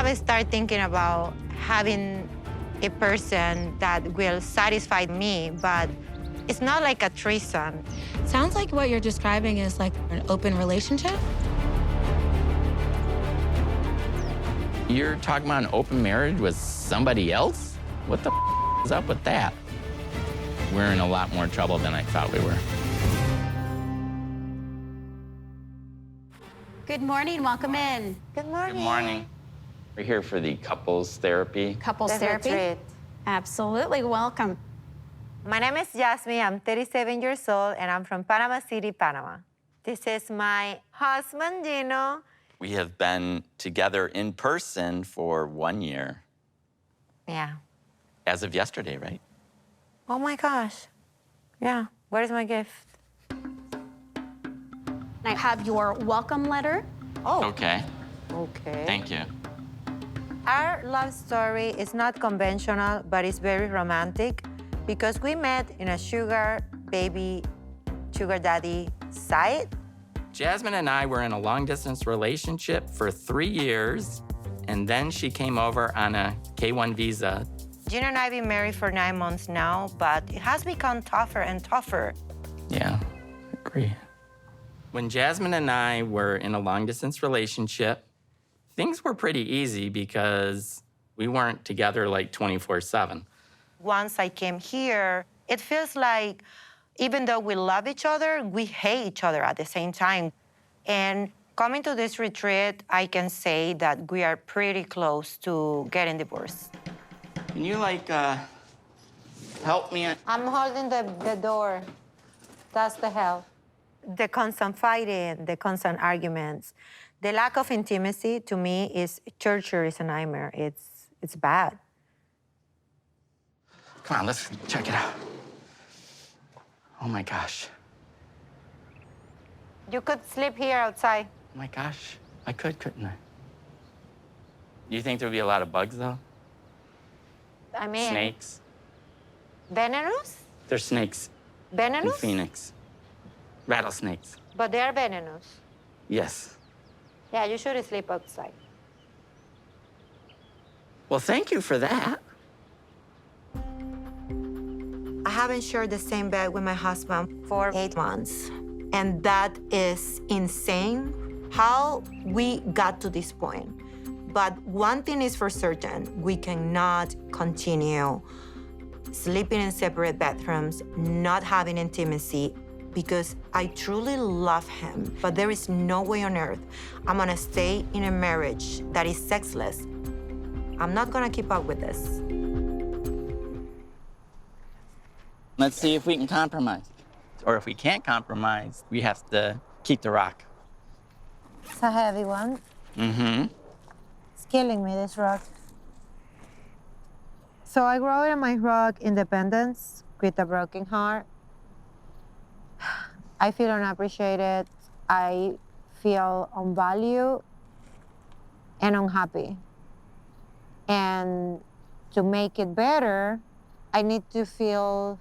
have started thinking about having a person that will satisfy me, but it's not like a threesome. Sounds like what you're describing is like an open relationship. You're talking about an open marriage with somebody else? What the is up with that? We're in a lot more trouble than I thought we were. Good morning, welcome in. Good morning. Good morning. We're here for the couples therapy. Couples therapy? Absolutely, welcome. My name is Jasmine. I'm 37 years old, and I'm from Panama City, Panama. This is my husband, Gino. We have been together in person for 1 year. Yeah. As of yesterday, right? Oh my gosh. Yeah. Where's my gift? I have your welcome letter. Oh. Okay. Okay. Thank you. Our love story is not conventional, but it's very romantic because we met in a sugar daddy site. Jasmine and I were in a long-distance relationship for 3 years, and then she came over on a K-1 visa. Gino and I have been married for 9 months now, but it has become tougher and tougher. Yeah, agree. When Jasmine and I were in a long-distance relationship, things were pretty easy because we weren't together like 24/7. Once I came here, it feels like even though we love each other, we hate each other at the same time. And coming to this retreat, I can say that we are pretty close to getting divorced. Can you, help me? I'm holding the door. That's the help. The constant fighting, the constant arguments, the lack of intimacy to me is torture, is a nightmare. It's bad. Come on, let's check it out. Oh my gosh. You could sleep here outside. Oh my gosh. I could, couldn't I? Do you think there would be a lot of bugs, though? I mean... Snakes? Venomous? There's snakes in Venomous? Phoenix. Rattlesnakes. But they are venomous. Yes. Yeah, you should sleep outside. Well, thank you for that. I haven't shared the same bed with my husband for 8 months. And that is insane how we got to this point. But one thing is for certain, we cannot continue sleeping in separate bedrooms, not having intimacy, because I truly love him. But there is no way on earth I'm gonna stay in a marriage that is sexless. I'm not gonna keep up with this. Let's see if we can compromise. Or if we can't compromise, we have to keep the rock. It's a heavy one. Mm-hmm. It's killing me, this rock. So I grew in my rock independence with a broken heart. I feel unappreciated. I feel unvalued and unhappy. And to make it better, I need to feel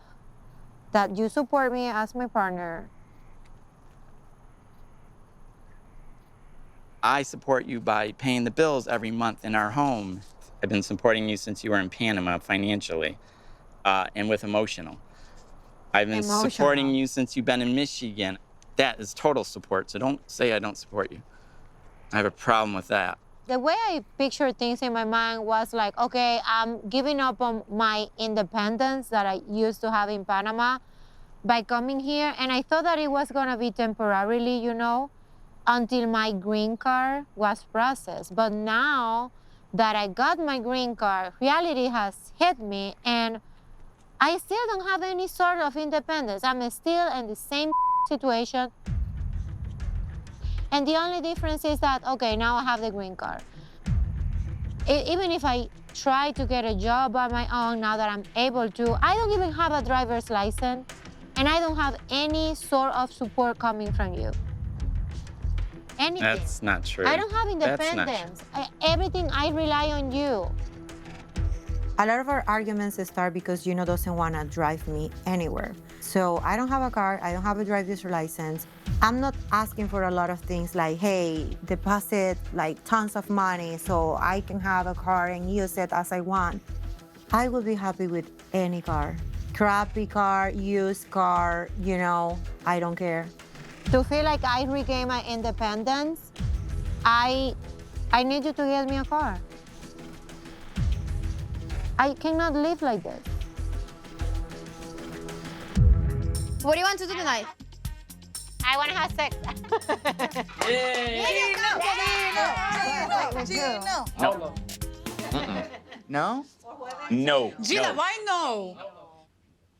that you support me as my partner. I support you by paying the bills every month in our home. I've been supporting you since you were in Panama financially and with emotional. I've been supporting you since you've been in Michigan. That is total support, so don't say I don't support you. I have a problem with that. The way I pictured things in my mind was like, okay, I'm giving up on my independence that I used to have in Panama by coming here. And I thought that it was gonna be temporarily, you know, until my green card was processed. But now that I got my green card, reality has hit me and I still don't have any sort of independence. I'm still in the same situation. And the only difference is that, okay, now I have the green card. Even if I try to get a job on my own, now that I'm able to, I don't even have a driver's license, and I don't have any sort of support coming from you. Anything. That's not true. I don't have independence. Everything, I rely on you. A lot of our arguments start because Gino doesn't want to drive me anywhere. So I don't have a car, I don't have a driver's license. I'm not asking for a lot of things like, hey, deposit like tons of money so I can have a car and use it as I want. I would be happy with any car. Crappy car, used car, you know, I don't care. To feel like I regain my independence, I need you to get me a car. I cannot live like this. What do you want to do tonight? I want to have sex. No. No? No. Gina, No. why no?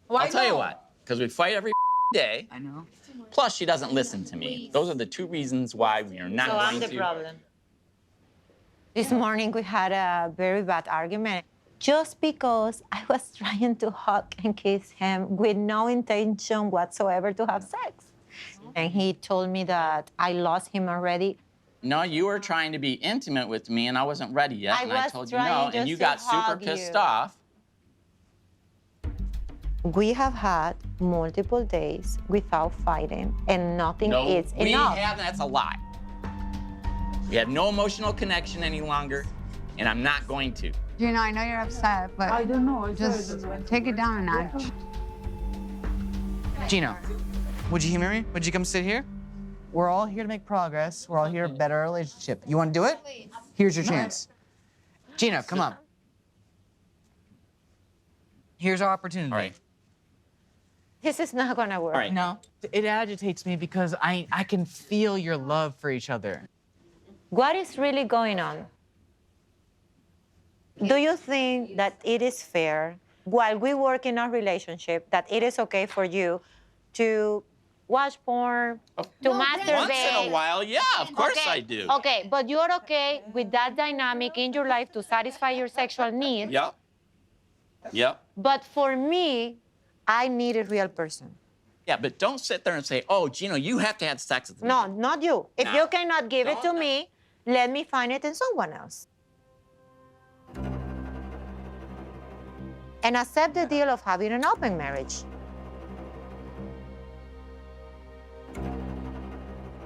Why I'll tell you no? what, because we fight every day. I know. Plus, she doesn't listen to me. Those are the two reasons why we are not So going I'm the to. problem. This morning we had a very bad argument just because I was trying to hug and kiss him with no intention whatsoever to have sex. And he told me that I lost him already. No, you were trying to be intimate with me, and I wasn't ready yet. I and I was told you trying no, just and you to got super hug pissed you. off. We have had multiple days without fighting, and nothing No, is we enough. haven't. That's a lie. We have no emotional connection any longer, and I'm not going to. Gino, I know you're upset, but I don't know. just take it down a notch. Gino, would you humor me? Would you come sit here? We're all here to make progress. We're all here to better our relationship. You want to do it? Here's your chance. Gino, come on. Here's our opportunity. All right. This is not gonna work. All right. No, it agitates me because I can feel your love for each other. What is really going on? Do you think that it is fair, while we work in our relationship, that it is okay for you to watch porn, to masturbate? Once in a while, yeah, of course Okay, I do. Okay, but you're okay with that dynamic in your life to satisfy your sexual needs. Yep. Yep. But for me, I need a real person. Yeah, but don't sit there and say, oh, Gino, you have to have sex with me. No, not you. If No. you cannot give it to me, let me find it in someone else. And accept the deal of having an open marriage.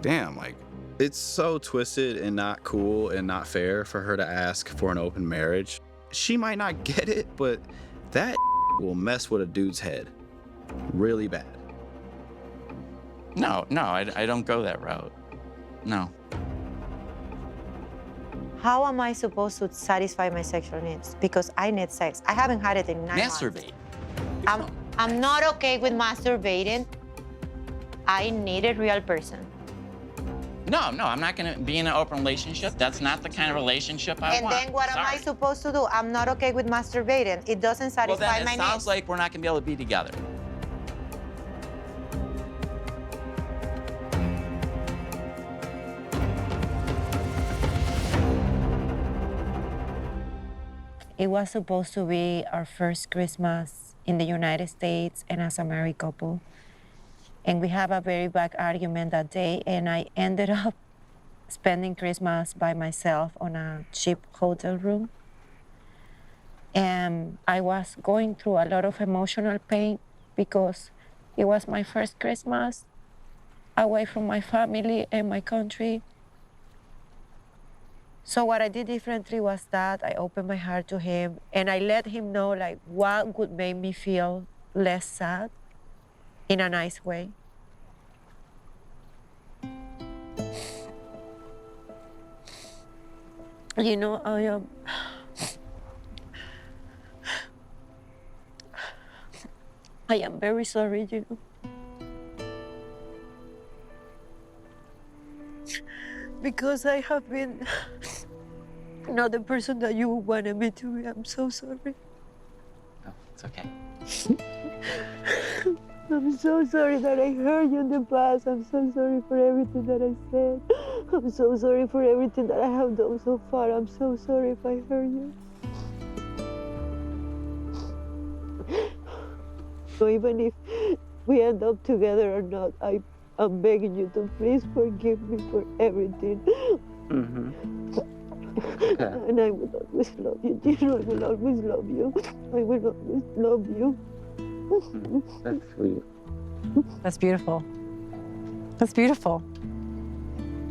Damn, like, it's so twisted and not cool and not fair for her to ask for an open marriage. She might not get it, but that will mess with a dude's head really bad. No, I don't go that route. No. How am I supposed to satisfy my sexual needs? Because I need sex. I haven't had it in 9 months. Masturbate. I'm not okay with masturbating. I need a real person. No, I'm not gonna be in an open relationship. That's not the kind of relationship I And want. then what am I Sorry. supposed to do? I'm not okay with masturbating. It doesn't Well, satisfy then my it sounds needs. like we're not gonna be able to be together. It was supposed to be our first Christmas in the United States and as a married couple. And we have a very bad argument that day, and I ended up spending Christmas by myself on a cheap hotel room. And I was going through a lot of emotional pain because it was my first Christmas away from my family and my country. So what I did differently was that I opened my heart to him and I let him know like what would make me feel less sad in a nice way. You know, I am very sorry, you know. Because I have been not the person that you wanted me to be. I'm so sorry. No, it's okay. I'm so sorry that I hurt you in the past. I'm so sorry for everything that I said. I'm so sorry for everything that I have done so far. I'm so sorry if I hurt you. So even if we end up together or not, I'm begging you to please forgive me for everything. Mm-hmm. And I will always love you, Gino. I will always love you. I will always love you. That's sweet. That's beautiful. That's beautiful.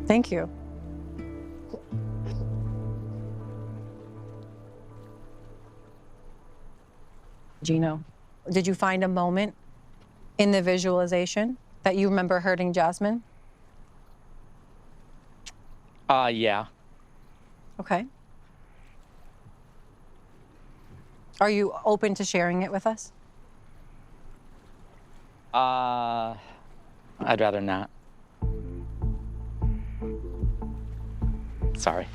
Thank you. Gino, did you find a moment in the visualization that you remember hurting Jasmine? Yeah. Okay. Are you open to sharing it with us? I'd rather not. Sorry.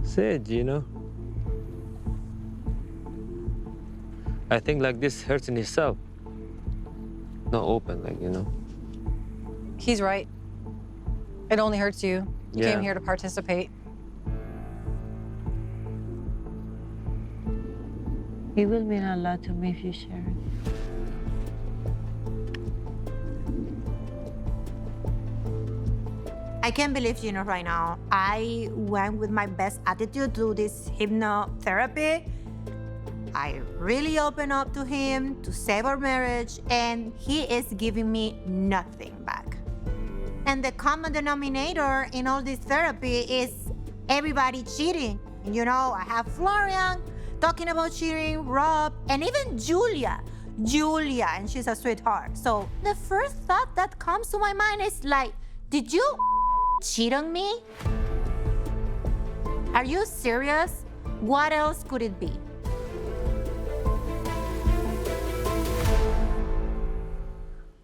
Say it, Gino. I think like this hurts in itself. Not open, like, you know. He's right. It only hurts you. You Yeah. came here to participate. It will mean a lot to me if you share it. I can't believe Gino right now. I went with my best attitude to this hypnotherapy. I really opened up to him to save our marriage, and he is giving me nothing back. And the common denominator in all this therapy is everybody cheating. You know, I have Florian talking about cheating, Rob, and even Julia, and she's a sweetheart. So the first thought that comes to my mind is like, did you cheat on me? Are you serious? What else could it be?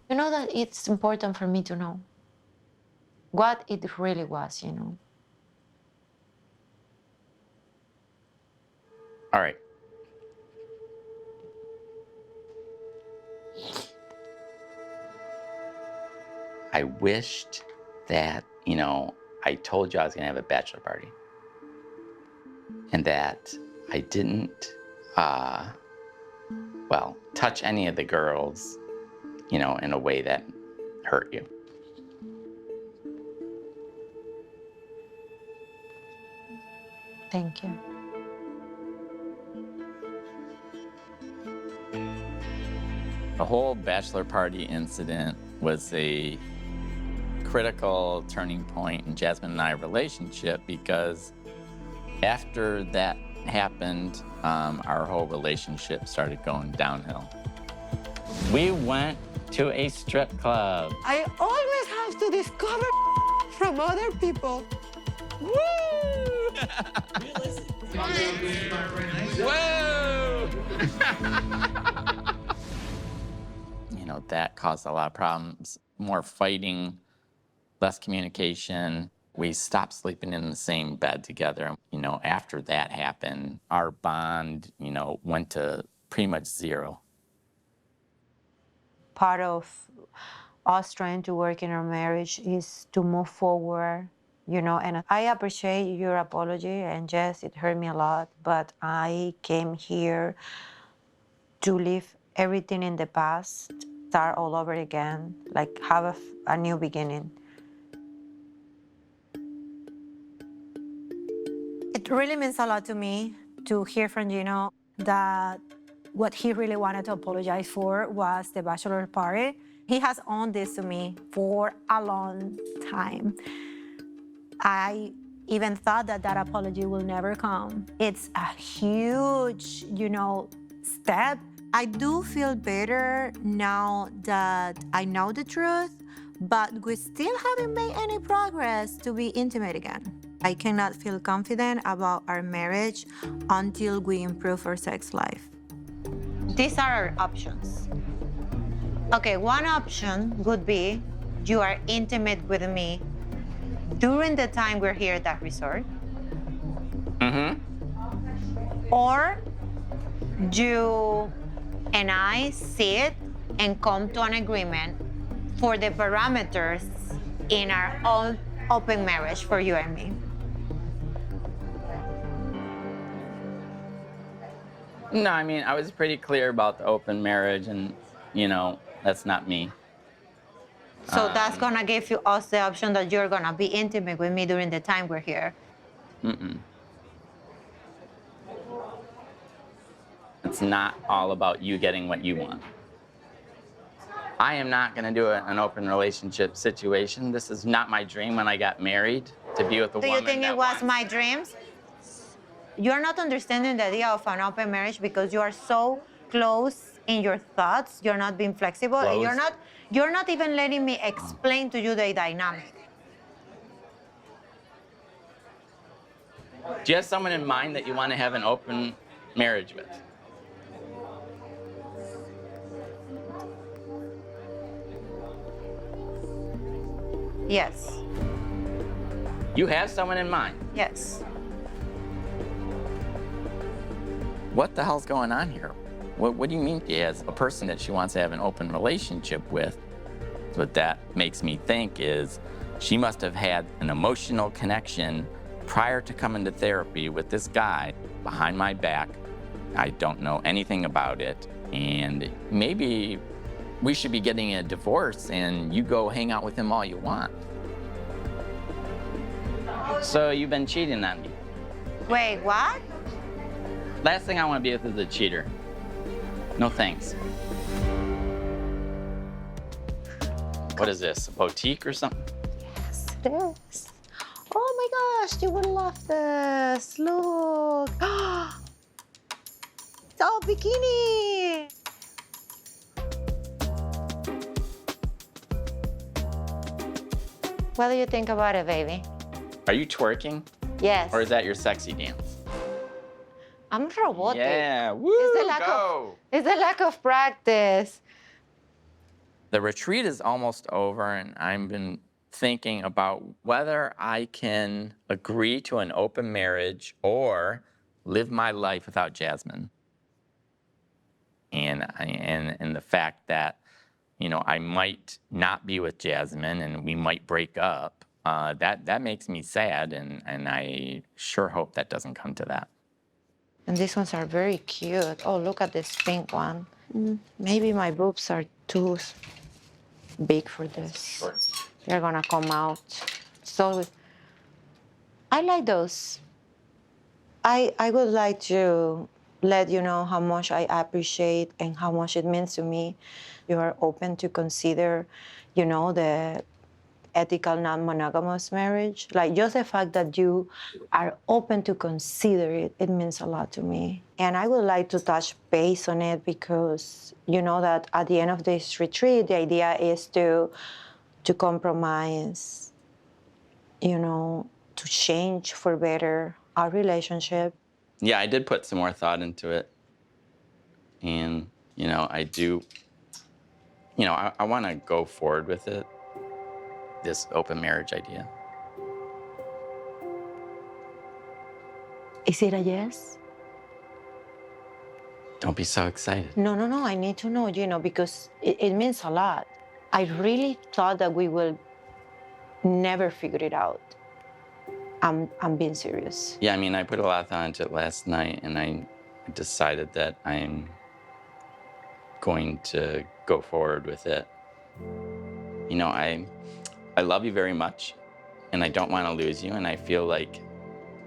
You know that it's important for me to know what it really was, you know. All right. I wished that, you know, I told you I was gonna have a bachelor party. And that I didn't, well, touch any of the girls, you know, in a way that hurt you. Thank you. The whole bachelor party incident was a critical turning point in Jasmine and I's relationship, because after that happened, our whole relationship started going downhill. We went to a strip club. I always have to discover from other people. Woo! Whoa! You know, that caused a lot of problems, more fighting, less communication. We stopped sleeping in the same bed together. You know, after that happened, our bond, you know, went to pretty much zero. Part of us trying to work in our marriage is to move forward, you know, and I appreciate your apology, and yes, it hurt me a lot, but I came here to leave everything in the past, start all over again, like have a new beginning. It really means a lot to me to hear from Gino that what he really wanted to apologize for was the bachelor party. He has owned this to me for a long time. I even thought that that apology will never come. It's a huge, you know, step. I do feel better now that I know the truth, but we still haven't made any progress to be intimate again. I cannot feel confident about our marriage until we improve our sex life. These are our options. Okay, one option would be you are intimate with me during the time we're here at that resort. Mm-hmm. Or you and I sit and come to an agreement for the parameters in our own open marriage for you and me. No, I mean, I was pretty clear about the open marriage, and, you know, that's not me. So that's gonna give you us the option that you're gonna be intimate with me during the time we're here. Mm-mm. It's not all about you getting what you want. I am not going to do an open relationship situation. This is not my dream when I got married, to be with a woman. Do you think it was my dreams? You're not understanding the idea of an open marriage because you are so close in your thoughts. You're not being flexible, and you're not even letting me explain to you the dynamic. Do you have someone in mind that you want to have an open marriage with? Yes. You have someone in mind? Yes. What the hell's going on here? What do you mean she has a person that she wants to have an open relationship with? What that makes me think is she must have had an emotional connection prior to coming to therapy with this guy behind my back. I don't know anything about it. And maybe we should be getting a divorce and you go hang out with him all you want. So you've been cheating on me. Wait, what? Last thing I want to be with is a cheater. No thanks. What is this, a boutique or something? Yes, it is. Oh my gosh, you would love this. Look. It's all bikini. What do you think about it, baby? Are you twerking? Yes. Or is that your sexy dance? I'm robotic. Yeah, woo, It's the lack of practice. The retreat is almost over, and I've been thinking about whether I can agree to an open marriage or live my life without Jasmine. And the fact that, you know, I might not be with Jasmine and we might break up, that makes me sad, and I sure hope that doesn't come to that. And these ones are very cute. Oh, look at this pink one. Maybe my boobs are too big for this. They're gonna come out. So I like those. I would like to let you know how much I appreciate and how much it means to me. You are open to consider, you know, the ethical non-monogamous marriage. Like just the fact that you are open to consider it, it means a lot to me. And I would like to touch base on it because you know that at the end of this retreat, the idea is to compromise, you know, to change for better our relationship. Yeah, I did put some more thought into it. And, you know, I do, you know, I want to go forward with it, this open marriage idea. Is it a yes? Don't be so excited. No, I need to know, you know, because it means a lot. I really thought that we will never figure it out. I'm being serious. Yeah, I mean, I put a lot of thought into it last night, and I decided that I'm going to go forward with it. You know, I love you very much, and I don't want to lose you, and I feel like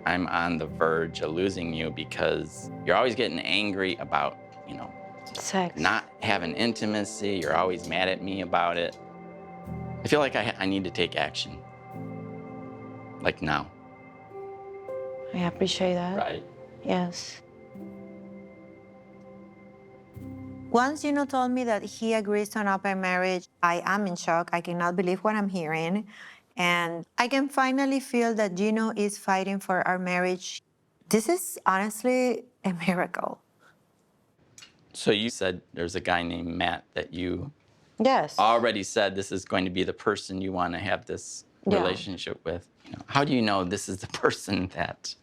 I'm on the verge of losing you because you're always getting angry about, you know, sex, not having intimacy. You're always mad at me about it. I feel like I need to take action, like now. I appreciate that. Right. Yes. Once Gino told me that he agrees to an open marriage, I am in shock. I cannot believe what I'm hearing. And I can finally feel that Gino is fighting for our marriage. This is honestly a miracle. So you said there's a guy named Matt that you Yes. already said this is going to be the person you want to have this relationship with. You know, how do you know this is the person that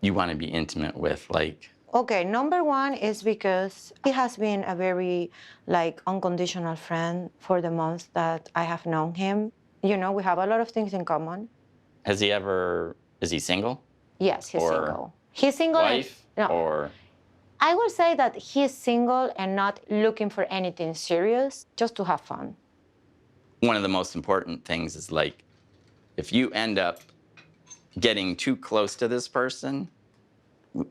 you want to be intimate with? Like, okay, number one is because he has been a very unconditional friend for the months that I have known him. You know, we have a lot of things in common. is he single? Yes, he's Or single. He's single. Wife? Or I would say that he's single and not looking for anything serious, just to have fun. one of the most important things is, like, if you end up getting too close to this person,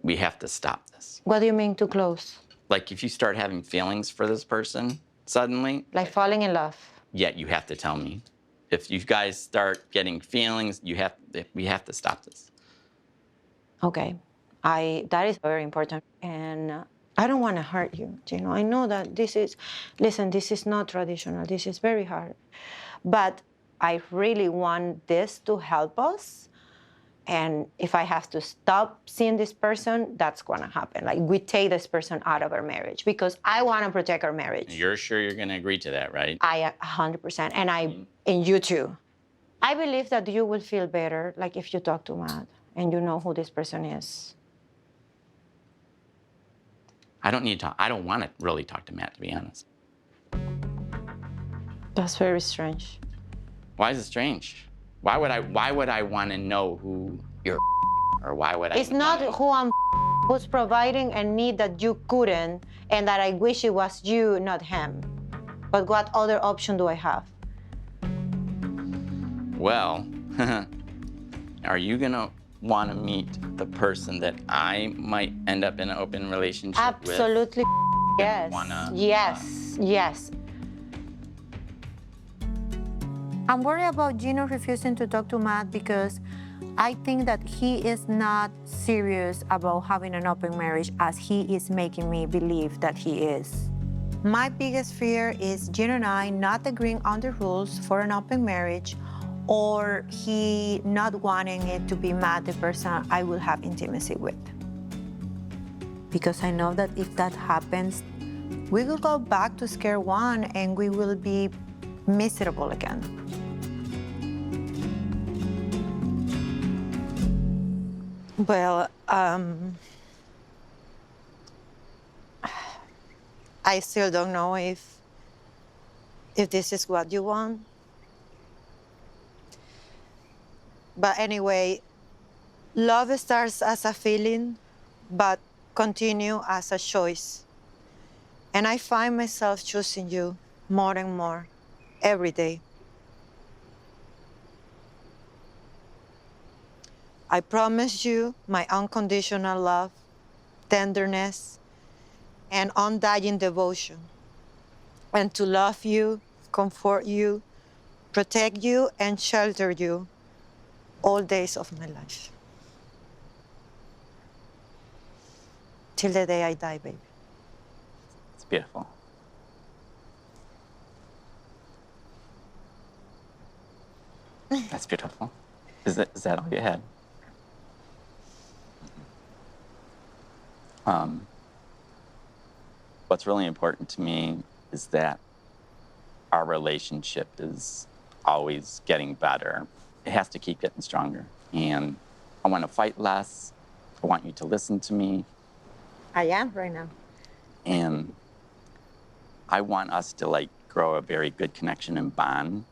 we have to stop this. What do you mean too close? Like, if you start having feelings for this person, suddenly, Like falling in love. yet you have to tell me. If you guys start getting feelings, we have to stop this. Okay, that is very important, and I don't want to hurt you, Gino. I know that this is not traditional. This is very hard, but I really want this to help us. And if I have to stop seeing this person, that's going to happen. Like, we take this person out of our marriage because I want to protect our marriage. You're sure you're going to agree to that, right? I 100%, and you too. I believe that you will feel better, like if you talk to Matt and you know who this person is. I don't need to talk. I don't want to really talk to Matt, to be honest. That's very strange. Why is it strange? Why would I want to know who you're or why would I? It's not who I'm who's providing a need that you couldn't, and that I wish it was you, not him. But what other option do I have? Well, are you gonna want to meet the person that I might end up in an open relationship with? Absolutely, yes. Yes. I'm worried about Gino refusing to talk to Matt because I think that he is not serious about having an open marriage as he is making me believe that he is. My biggest fear is Gino and I not agreeing on the rules for an open marriage, or he not wanting it to be Matt, the person I will have intimacy with. Because I know that if that happens, we will go back to square one and we will be miserable again. Well, I still don't know if this is what you want. But anyway, love starts as a feeling, but continue as a choice. And I find myself choosing you more and more every day. I promise you my unconditional love, tenderness, and undying devotion, and to love you, comfort you, protect you, and shelter you all days of my life. Till the day I die, baby. It's beautiful. That's beautiful. Is that all you had? What's really important to me is that our relationship is always getting better. It has to keep getting stronger. And I want to fight less. I want you to listen to me. I am right now. And I want us to grow a very good connection and bond.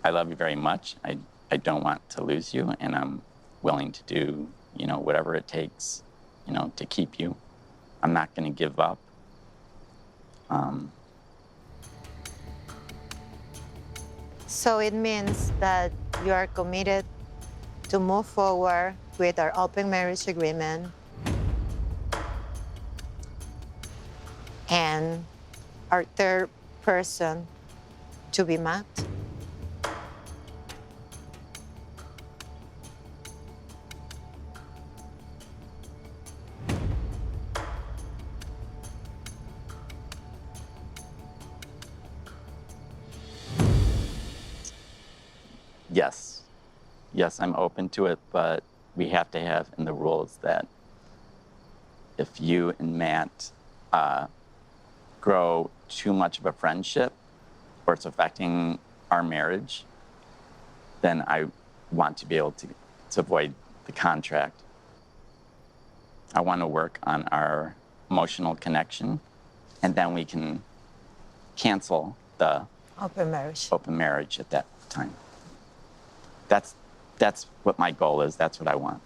I love you very much. I don't want to lose you, and I'm willing to do, whatever it takes, to keep you. I'm not going to give up. So it means that you are committed to move forward with our open marriage agreement and our third person to be Matt. Yes. Yes, I'm open to it, but we have to have in the rules that if you and Matt grow too much of a friendship or it's affecting our marriage, then I want to be able to avoid the contract. I want to work on our emotional connection, and then we can cancel the Open marriage at that time. That's what my goal is. That's what I want.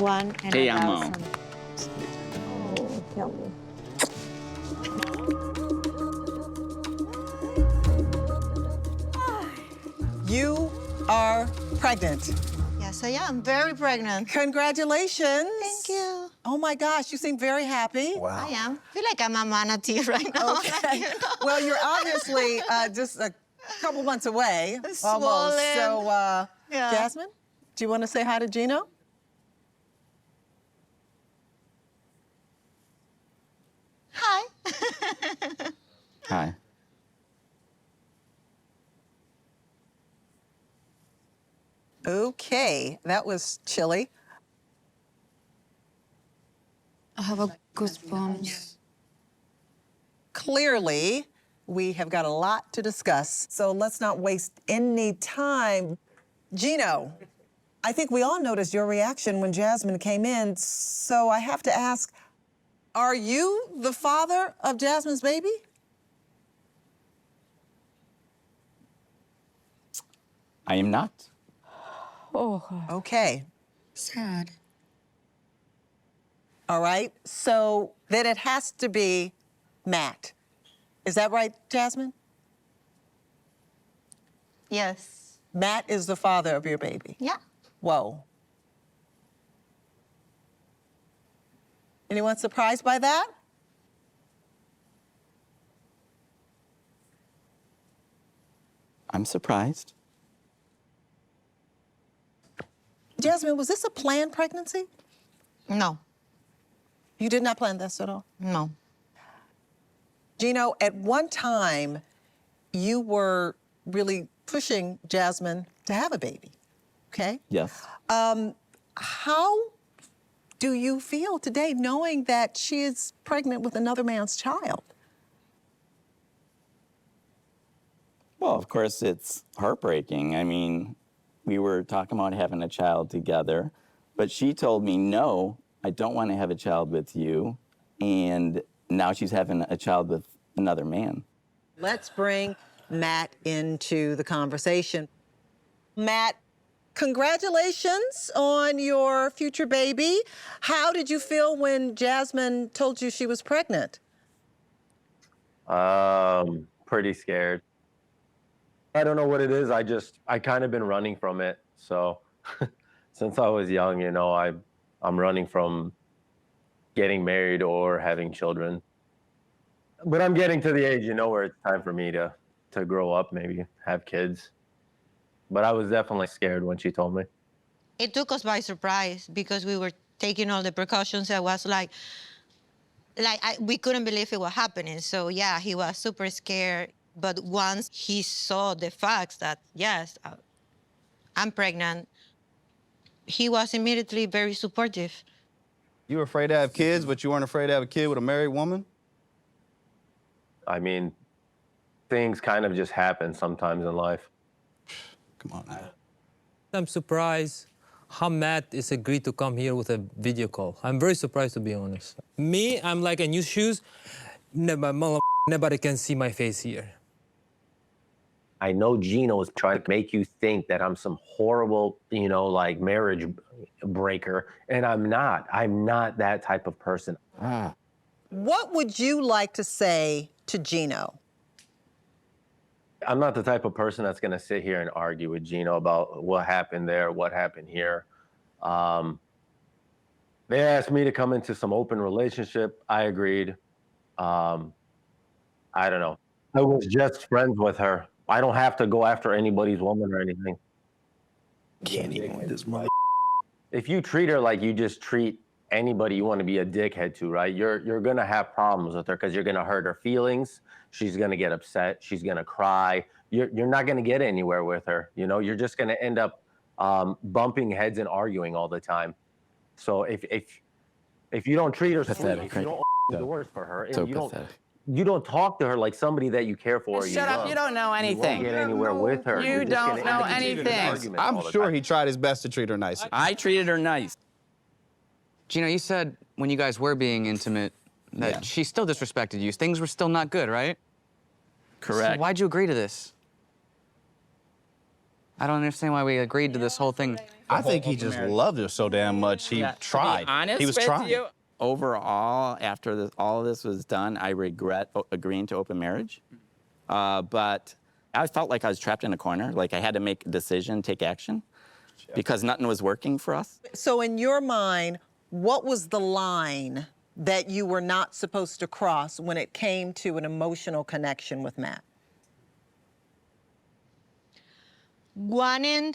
One and Te a amo. thousand. Oh, are pregnant. Yes, I am. Very pregnant. Congratulations. Thank you. Oh my gosh, you seem very happy. I am. I feel like I'm a manatee right now. Okay. Well, you're obviously just a couple months away. Swollen. Almost. So, Yeah. Jasmine, do you want to say hi to Gino? Hi. Hi. Okay, that was chilly. I have a goosebumps. Clearly, we have got a lot to discuss, so let's not waste any time. Gino, I think we all noticed your reaction when Jasmine came in, so I have to ask, are you the father of Jasmine's baby? I am not. Oh. Okay. Sad. All right, so then it has to be Matt. Is that right, Jasmine? Yes. Matt is the father of your baby. Yeah. Whoa. Anyone surprised by that? I'm surprised. Jasmine, was this a planned pregnancy? No. You did not plan this at all? No. Gino, at one time, you were really pushing Jasmine to have a baby, okay? Yes. How do you feel today knowing that she is pregnant with another man's child? Well, of course, it's heartbreaking. I mean, we were talking about having a child together, but she told me, no, I don't want to have a child with you. And now she's having a child with another man. Let's bring Matt into the conversation. Matt, congratulations on your future baby. How did you feel when Jasmine told you she was pregnant? Pretty scared. I don't know what it is. I kind of been running from it. So since I was young, you know, I'm running from getting married or having children. But I'm getting to the age, you know, where it's time for me to grow up, maybe have kids. But I was definitely scared when she told me. It took us by surprise because we were taking all the precautions. It was we couldn't believe it was happening. So yeah, he was super scared. But once he saw the facts that, yes, I'm pregnant, he was immediately very supportive. You were afraid to have kids, but you weren't afraid to have a kid with a married woman? I mean, things kind of just happen sometimes in life. Come on, man. I'm surprised how Matt is agreed to come here with a video call. I'm very surprised, to be honest. Me, I'm like in new shoes. Nobody can see my face here. I know Gino is trying to make you think that I'm some horrible, you know, like marriage breaker, and I'm not. I'm not that type of person. What would you like to say to Gino? I'm not the type of person that's going to sit here and argue with Gino about what happened there, what happened here. They asked me to come into some open relationship. I agreed. I don't know. I was just friends with her. I don't have to go after anybody's woman or anything. Can't even with this mother. If you treat her like you just treat anybody you want to be a dickhead to, right? You're gonna have problems with her because you're gonna hurt her feelings. She's gonna get upset. She's gonna cry. You're not gonna get anywhere with her. You know, you're just gonna end up bumping heads and arguing all the time. So if you don't treat her sweet, if you don't open doors for her, and you don't talk to her like somebody that you care for. Shut up! You don't know anything. You won't get anywhere with her. You don't know anything. I'm sure he tried his best to treat her nice. I treated her nice. Gino, you said when you guys were being intimate that she still disrespected you. Things were still not good, right? Correct. So why'd you agree to this? I don't understand why we agreed to this whole thing. I think he just loved her so damn much. He tried. To be honest he was with trying. you, overall, after all of this was done, I regret agreeing to open marriage. But I felt like I was trapped in a corner, like I had to make a decision, take action, because nothing was working for us. So in your mind, what was the line that you were not supposed to cross when it came to an emotional connection with Matt? Wanting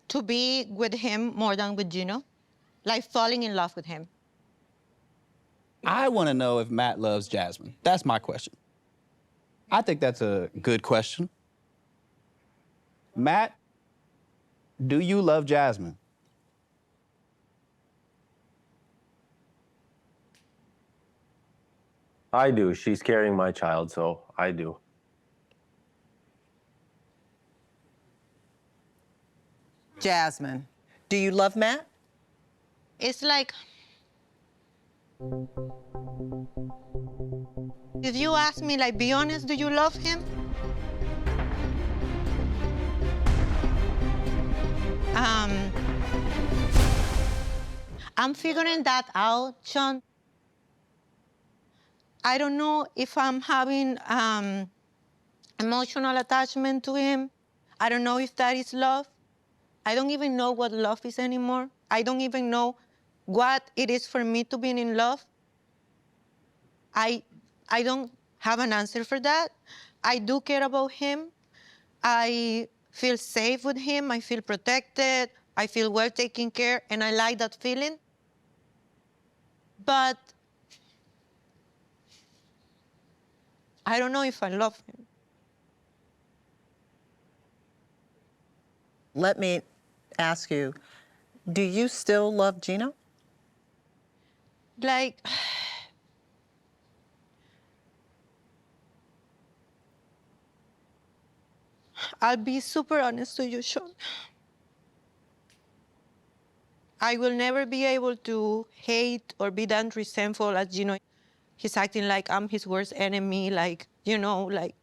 to be with him more than with Gino, like falling in love with him. I want to know if Matt loves Jasmine. That's my question. I think that's a good question. Matt, do you love Jasmine? I do. She's carrying my child, so I do. Jasmine, do you love Matt? It's like, if you ask me, like, be honest, do you love him? I'm figuring that out, Sean. I don't know if I'm having emotional attachment to him. I don't know if that is love. I don't even know what love is anymore. I don't even know what it is for me to be in love. I don't have an answer for that. I do care about him. I feel safe with him. I feel protected. I feel well taken care, and I like that feeling. But I don't know if I love him. Let me ask you, do you still love Gino? Like, I'll be super honest to you, Sean. I will never be able to hate or be that resentful as Gino. He's acting like I'm his worst enemy, like, you know, like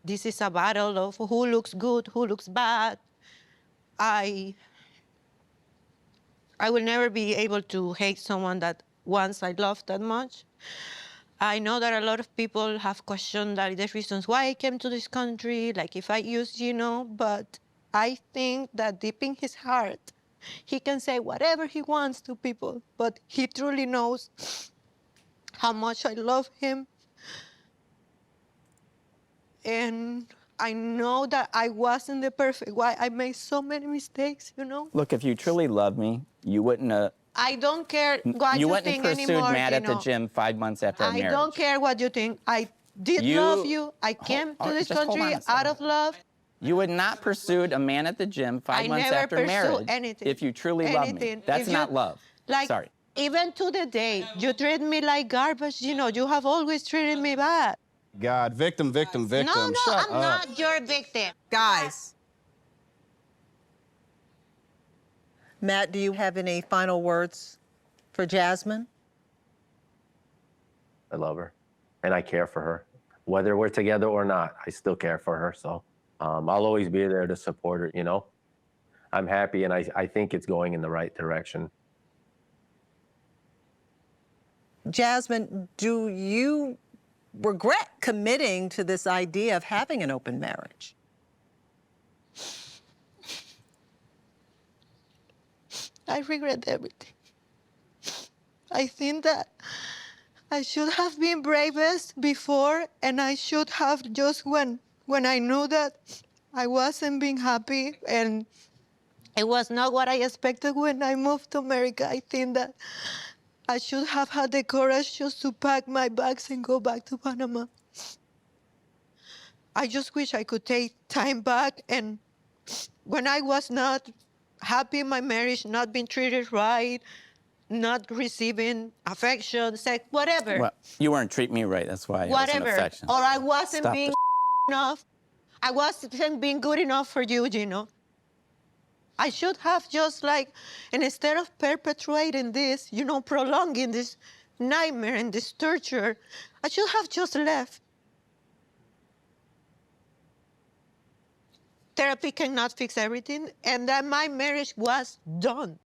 this is a battle of who looks good, who looks bad. I will never be able to hate someone that once I loved that much. I know that a lot of people have questioned that the reasons why I came to this country, like if I used Gino, but I think that deep in his heart, he can say whatever he wants to people, but he truly knows how much I love him. And I know that I wasn't the perfect wife. I made so many mistakes, you know? Look, if you truly love me, you wouldn't have... I don't care what you think wouldn't anymore, pursued Matt at the Gino. gym 5 months after our marriage. I don't care what you think. I did love you. I came to this country out of love. You would not pursued a man at the gym 5 months after marriage anything, if you truly love me. That's not love. Like, sorry. Even to the day, you treat me like garbage, you know, you have always treated me bad. God, victim, victim, victim. No, Shut I'm up. not your victim. Guys. Matt, do you have any final words for Jasmine? I love her, and I care for her. Whether we're together or not, I still care for her, so I'll always be there to support her, you know? I'm happy, and I think it's going in the right direction. Jasmine, do you regret committing to this idea of having an open marriage? I regret everything. I think that I should have been bravest before, and I should have just when I knew that I wasn't being happy and it was not what I expected when I moved to America. I think that I should have had the courage just to pack my bags and go back to Panama. I just wish I could take time back, and when I was not happy in my marriage, not being treated right, not receiving affection, sex, whatever. Well, you weren't treating me right, that's why it wasn't affection. Or I wasn't Stop being enough. I wasn't being good enough for you, Gino. I should have just like, and instead of perpetuating this, you know, prolonging this nightmare and this torture, I should have just left. Therapy cannot fix everything, and that my marriage was done.